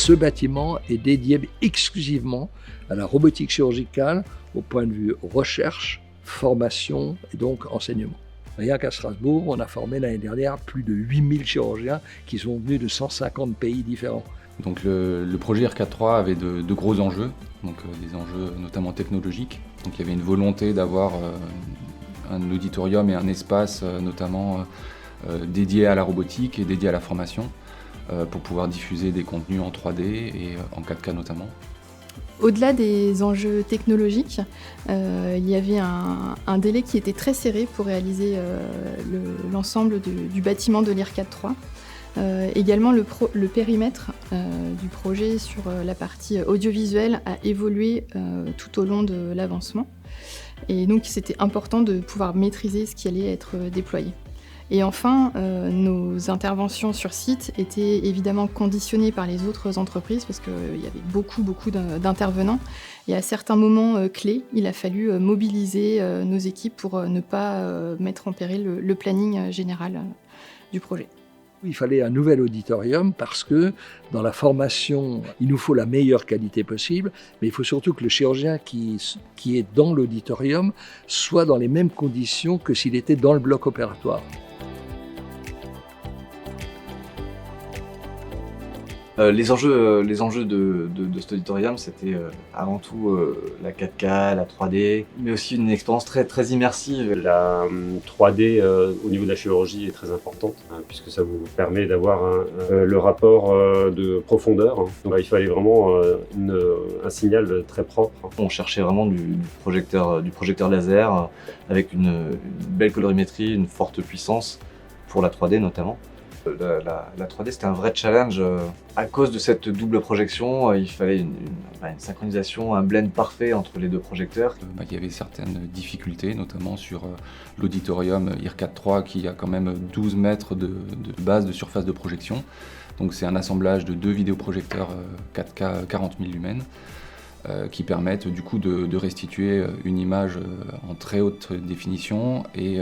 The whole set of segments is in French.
ce bâtiment est dédié exclusivement à la robotique chirurgicale au point de vue recherche, formation et donc enseignement. Rien qu'à Strasbourg, on a formé l'année dernière plus de 8000 chirurgiens qui sont venus de 150 pays différents. Donc le projet IRCAD3 avait de gros enjeux, donc des enjeux notamment technologiques. Donc il y avait une volonté d'avoir un auditorium et un espace notamment dédié à la robotique et dédié à la formation pour pouvoir diffuser des contenus en 3D et en 4K notamment. Au-delà des enjeux technologiques, il y avait un délai qui était très serré pour réaliser l'ensemble du bâtiment de l'IRCAD3. Également, le périmètre du projet sur la partie audiovisuelle a évolué tout au long de l'avancement. Et donc, c'était important de pouvoir maîtriser ce qui allait être déployé. Et enfin, nos interventions sur site étaient évidemment conditionnées par les autres entreprises parce qu'il y avait beaucoup d'intervenants. Et à certains moments clés, il a fallu mobiliser nos équipes pour ne pas mettre en péril le planning général du projet. Il fallait un nouvel auditorium parce que dans la formation, il nous faut la meilleure qualité possible, mais il faut surtout que le chirurgien qui est dans l'auditorium soit dans les mêmes conditions que s'il était dans le bloc opératoire. Les enjeux de cet auditorium, c'était avant tout la 4K, la 3D, mais aussi une expérience très immersive. La 3D au niveau de la chirurgie est très importante, puisque ça vous permet d'avoir le rapport de profondeur. Donc, il fallait vraiment un signal très propre. On cherchait vraiment du projecteur laser avec une belle colorimétrie, une forte puissance pour la 3D notamment. La 3D, c'était un vrai challenge. À cause de cette double projection, il fallait une synchronisation, un blend parfait entre les deux projecteurs. Il y avait certaines difficultés, notamment sur l'auditorium IRCAD3 qui a quand même 12 mètres de base de surface de projection. Donc c'est un assemblage de 2 vidéoprojecteurs 4K 40 000 lumens qui permettent du coup de restituer une image en très haute définition et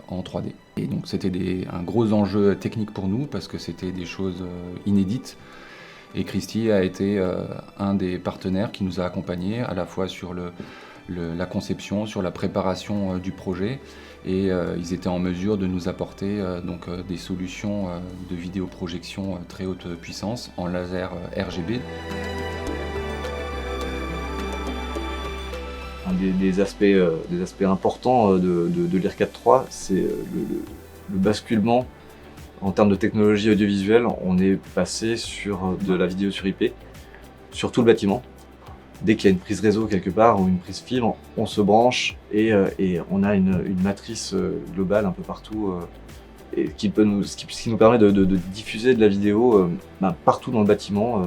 en 3D. Et donc c'était un gros enjeu technique pour nous parce que c'était des choses inédites. Et Christie a été un des partenaires qui nous a accompagnés à la fois sur la conception, sur la préparation du projet. Et ils étaient en mesure de nous apporter des solutions de vidéoprojection très haute puissance en laser RGB. Un des aspects importants de l'IRCAD3, c'est le basculement en termes de technologie audiovisuelle. On est passé sur de la vidéo sur IP, sur tout le bâtiment. Dès qu'il y a une prise réseau quelque part ou une prise fibre, on se branche et on a une matrice globale un peu partout et qui nous permet de diffuser de la vidéo partout dans le bâtiment,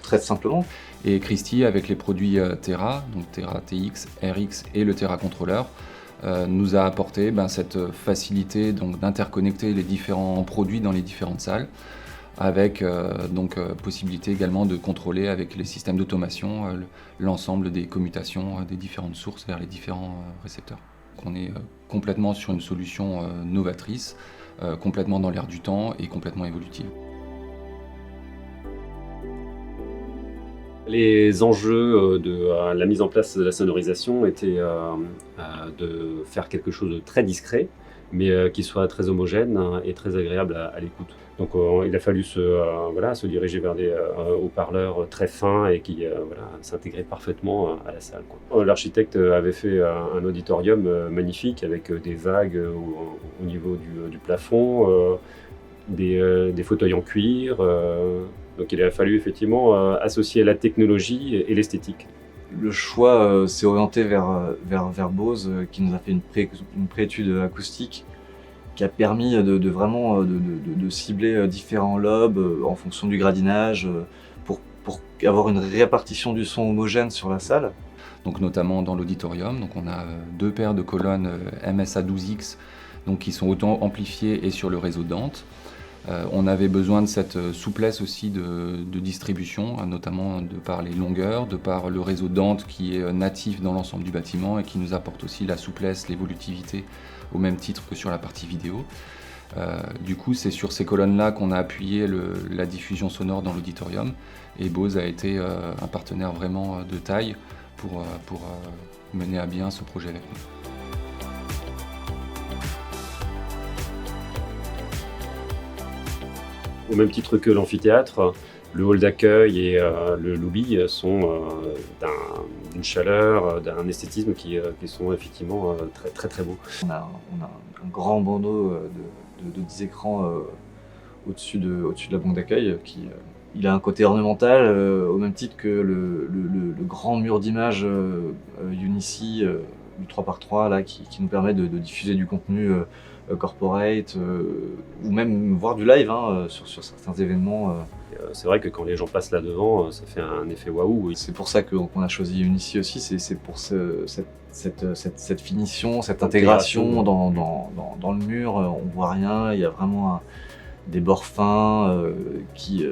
très simplement. Et Christie, avec les produits Tera, donc Tera TX, RX et le Tera Controller, nous a apporté cette facilité d'interconnecter les différents produits dans les différentes salles, avec possibilité également de contrôler avec les systèmes d'automation l'ensemble des commutations des différentes sources vers les différents récepteurs. Donc on est complètement sur une solution novatrice, complètement dans l'air du temps et complètement évolutive. Les enjeux de la mise en place de la sonorisation étaient de faire quelque chose de très discret, mais qui soit très homogène et très agréable à l'écoute. Donc il a fallu se diriger vers des haut-parleurs très fins et qui s'intégraient parfaitement à la salle. L'architecte avait fait un auditorium magnifique avec des vagues au niveau du plafond, des fauteuils en cuir. Donc il a fallu effectivement associer la technologie et l'esthétique. Le choix s'est orienté vers Bose, qui nous a fait une préétude acoustique qui a permis de cibler différents lobes en fonction du gradinage pour avoir une répartition du son homogène sur la salle. Donc notamment dans l'auditorium, donc on a 2 paires de colonnes MSA12X qui sont autant amplifiées et sur le réseau Dante. On avait besoin de cette souplesse aussi de distribution, notamment de par les longueurs, de par le réseau Dante qui est natif dans l'ensemble du bâtiment et qui nous apporte aussi la souplesse, l'évolutivité au même titre que sur la partie vidéo. Du coup, c'est sur ces colonnes-là qu'on a appuyé la diffusion sonore dans l'auditorium, et Bose a été un partenaire vraiment de taille pour mener à bien ce projet avec nous. Au même titre que l'amphithéâtre, le hall d'accueil et le lobby sont d'une chaleur, d'un esthétisme qui sont effectivement très très très beaux. On a un grand bandeau de 10 écrans au-dessus de la banque d'accueil il a un côté ornemental au même titre que le grand mur d'images Unici du 3x3 là, qui nous permet de diffuser du contenu corporate ou même voir du live sur certains événements. C'est vrai que quand les gens passent là devant, ça fait un effet waouh. C'est pour ça qu'on a choisi Unici aussi, c'est pour cette finition, cette intégration dans le mur. On voit rien, il y a vraiment des bords fins qui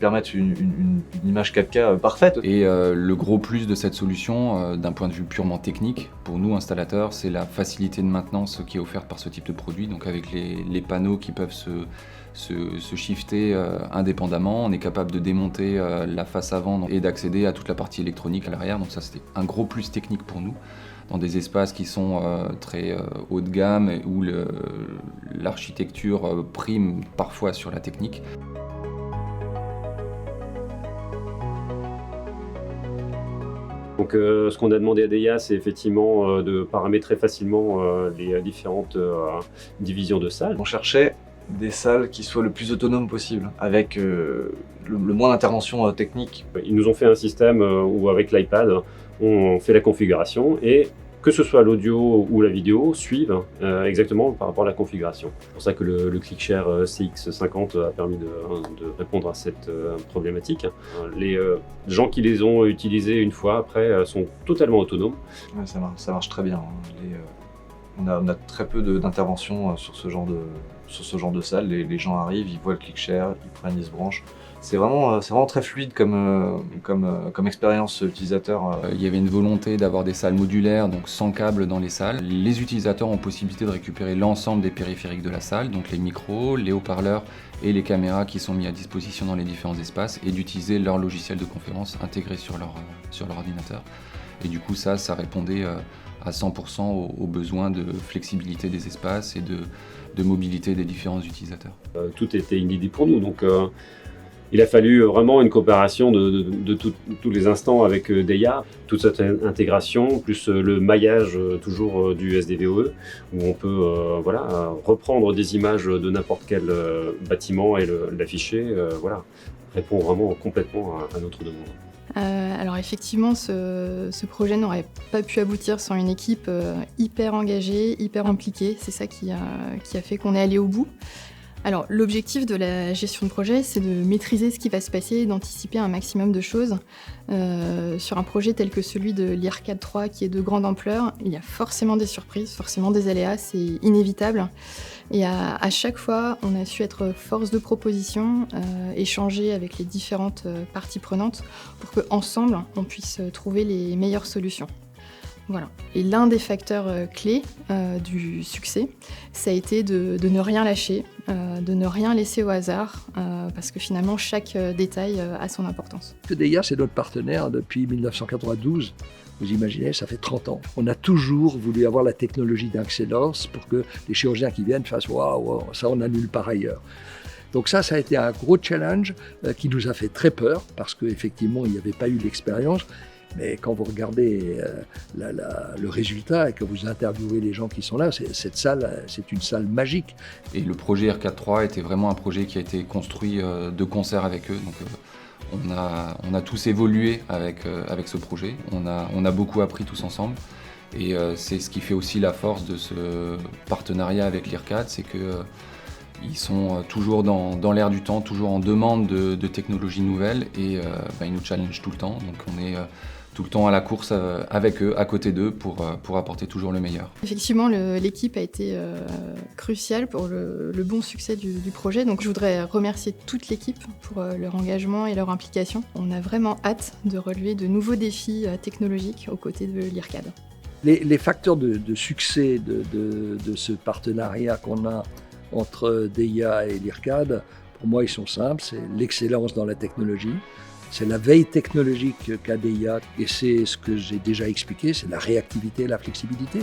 permettent une image 4K parfaite. Et le gros plus de cette solution, d'un point de vue purement technique, pour nous installateurs, c'est la facilité de maintenance qui est offerte par ce type de produit. Donc avec les panneaux qui peuvent se shifter indépendamment, on est capable de démonter la face avant et d'accéder à toute la partie électronique à l'arrière. Donc ça, c'était un gros plus technique pour nous, dans des espaces qui sont très haut de gamme et où l'architecture prime parfois sur la technique. Donc ce qu'on a demandé à DEIA, c'est effectivement de paramétrer facilement les différentes divisions de salles. On cherchait des salles qui soient le plus autonomes possible, avec le moins d'intervention technique. Ils nous ont fait un système où avec l'iPad, on fait la configuration et que ce soit l'audio ou la vidéo, suivent exactement par rapport à la configuration. C'est pour ça que le ClickShare CX50 a permis de répondre à cette problématique. Les gens qui les ont utilisés une fois après sont totalement autonomes. Ouais, ça marche très bien. On a très peu d'intervention sur ce genre de salle. Les gens arrivent, ils voient le ClickShare, ils prennent, ils se branchent. C'est vraiment très fluide comme expérience utilisateur. Il y avait une volonté d'avoir des salles modulaires, donc sans câble dans les salles. Les utilisateurs ont possibilité de récupérer l'ensemble des périphériques de la salle, donc les micros, les haut-parleurs et les caméras qui sont mis à disposition dans les différents espaces, et d'utiliser leur logiciel de conférence intégré sur leur ordinateur. Et du coup, ça répondait à 100% aux besoins de flexibilité des espaces et de mobilité des différents utilisateurs. Tout était inédit pour nous, donc il a fallu vraiment une coopération de tous les instants avec DEIA, toute cette intégration, plus le maillage toujours du SDVOE, où on peut reprendre des images de n'importe quel bâtiment et l'afficher, répond vraiment complètement à notre demande. Alors effectivement, ce projet n'aurait pas pu aboutir sans une équipe hyper engagée, hyper impliquée. C'est ça qui a fait qu'on est allé au bout. Alors l'objectif de la gestion de projet, c'est de maîtriser ce qui va se passer, d'anticiper un maximum de choses. Sur un projet tel que celui de l'IRCAD 3 qui est de grande ampleur, il y a forcément des surprises, forcément des aléas, c'est inévitable. Et à chaque fois, on a su être force de proposition, échanger avec les différentes parties prenantes pour qu'ensemble, on puisse trouver les meilleures solutions. Voilà. Et l'un des facteurs clés du succès, ça a été de ne rien lâcher, de ne rien laisser au hasard, parce que finalement, chaque détail a son importance. DEIA, c'est notre partenaire depuis 1992. Vous imaginez, ça fait 30 ans. On a toujours voulu avoir la technologie d'excellence pour que les chirurgiens qui viennent fassent « waouh, ça on n'a nulle part ailleurs ». Donc ça a été un gros challenge qui nous a fait très peur, parce qu'effectivement, il n'y avait pas eu l'expérience. Mais quand vous regardez le résultat et que vous interviewez les gens qui sont là, cette salle, c'est une salle magique. Et le projet IRCAD 3 était vraiment un projet qui a été construit de concert avec eux. Donc on a tous évolué avec ce projet. On a beaucoup appris tous ensemble. Et c'est ce qui fait aussi la force de ce partenariat avec l'IRCAD, c'est qu'ils sont toujours dans l'air du temps, toujours en demande de technologies nouvelles, et ils nous challengent tout le temps. Donc on est tout le temps à la course avec eux, à côté d'eux, pour apporter toujours le meilleur. Effectivement, l'équipe a été cruciale pour le bon succès du projet. Donc je voudrais remercier toute l'équipe pour leur engagement et leur implication. On a vraiment hâte de relever de nouveaux défis technologiques aux côtés de l'IRCAD. Les facteurs de succès de ce partenariat qu'on a entre DIA et l'IRCAD, pour moi, ils sont simples. C'est l'excellence dans la technologie, c'est la veille technologique qu'a DIA, et c'est ce que j'ai déjà expliqué, c'est la réactivité et la flexibilité.